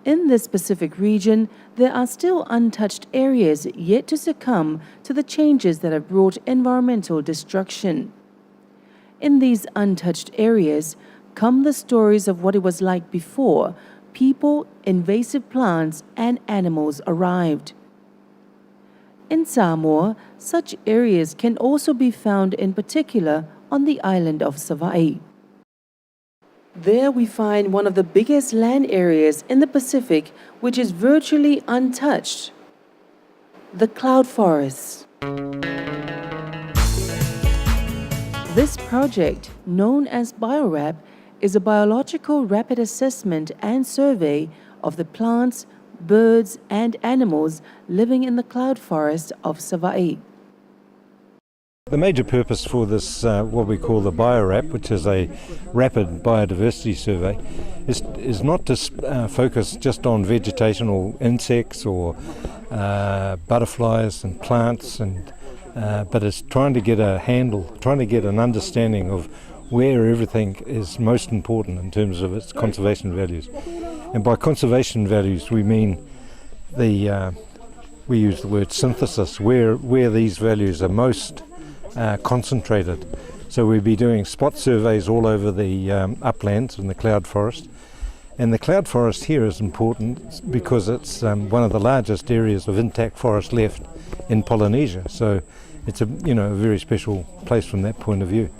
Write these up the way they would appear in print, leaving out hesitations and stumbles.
In this Pacific region, there are still untouched areas yet to succumb to the changes that have brought environmental destruction. In these untouched areas come the stories of what it was like before people, invasive plants, and animals arrived. In Samoa, such areas can also be found in particular on the island of Savaii. There we find one of the biggest land areas in the Pacific which is virtually untouched, the cloud forests. This project, known as BioRap, is a biological rapid assessment and survey of the plants, birds, and animals living in the cloud forest of Savaii. The major purpose for this, what we call the BioRap, which is a rapid biodiversity survey, is not to focus just on vegetation or insects or butterflies and plants, but it's trying to get a handle, trying to get an understanding of where everything is most important in terms of its conservation values. And by conservation values we mean we use the word synthesis, where these values are most concentrated. So we'll be doing spot surveys all over the uplands in the cloud forest. And the cloud forest here is important because it's one of the largest areas of intact forest left in Polynesia. So it's a very special place from that point of view.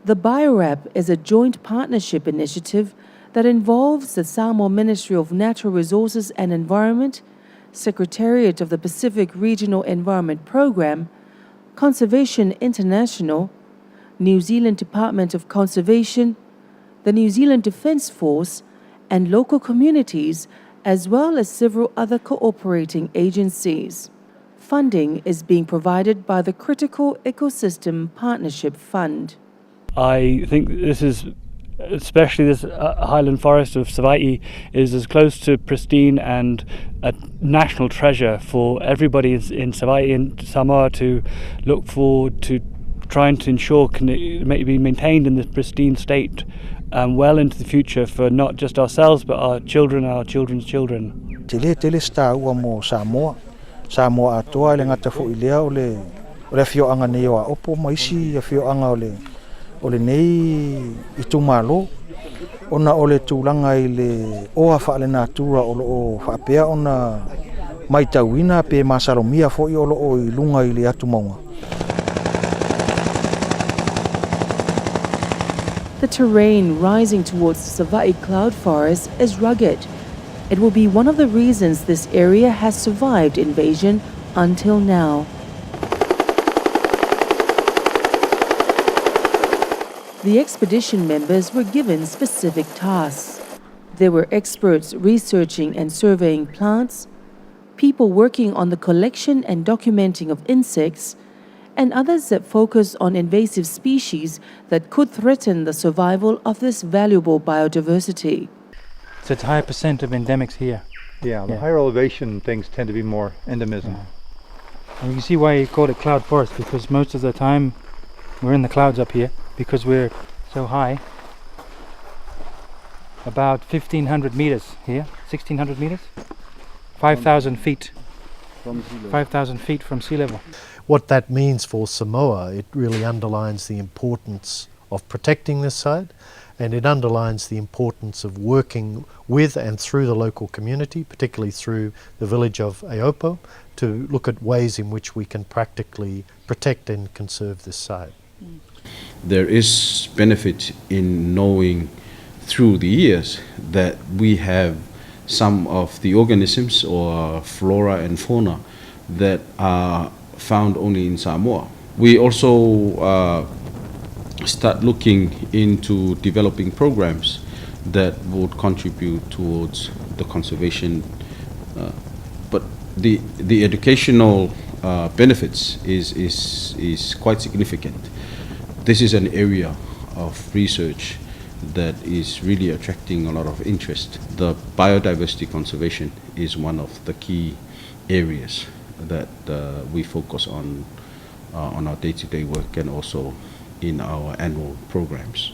The BioRap is a joint partnership initiative that involves the Samoa Ministry of Natural Resources and Environment, Secretariat of the Pacific Regional Environment Program, Conservation International, New Zealand Department of Conservation, the New Zealand Defence Force, and local communities, as well as several other cooperating agencies. Funding is being provided by the Critical Ecosystem Partnership Fund. I think this is, especially this highland forest of Savaii, is as close to pristine and a national treasure for everybody in Savaii and Samoa to look forward to, trying to ensure can it may be maintained in this pristine state well into the future for not just ourselves but our children and our children's children. Tele sta ua mo Samoa atoa le ngata fu ilea ole fio anga nei wa opo maisi fio anga ole nei itumalo ona ole tulanga ile oa fa le natura o fa pea ona maitawina pe masalomia fo i o ilunga ile atumaunga. The terrain rising towards the Savaii cloud forest is rugged. It will be one of the reasons this area has survived invasion until now. The expedition members were given specific tasks. There were experts researching and surveying plants, people working on the collection and documenting of insects, and others that focus on invasive species that could threaten the survival of this valuable biodiversity. So it's a higher percent of endemics here. Yeah, the higher elevation things tend to be more endemism. Yeah. And you can see why you call it cloud forest, because most of the time we're in the clouds up here because we're so high. About 1,500 meters here, 1,600 meters, 5,000 feet. 5,000 feet from sea level. What that means for Samoa, it really underlines the importance of protecting this site, and it underlines the importance of working with and through the local community, particularly through the village of Aopo, to look at ways in which we can practically protect and conserve this site. There is benefit in knowing through the years that we have some of the organisms or flora and fauna that are found only in Samoa. We also start looking into developing programs that would contribute towards the conservation, but the educational benefits is quite significant. This is an area of research that is really attracting a lot of interest. The biodiversity conservation is one of the key areas that we focus on our day-to-day work and also in our annual programs.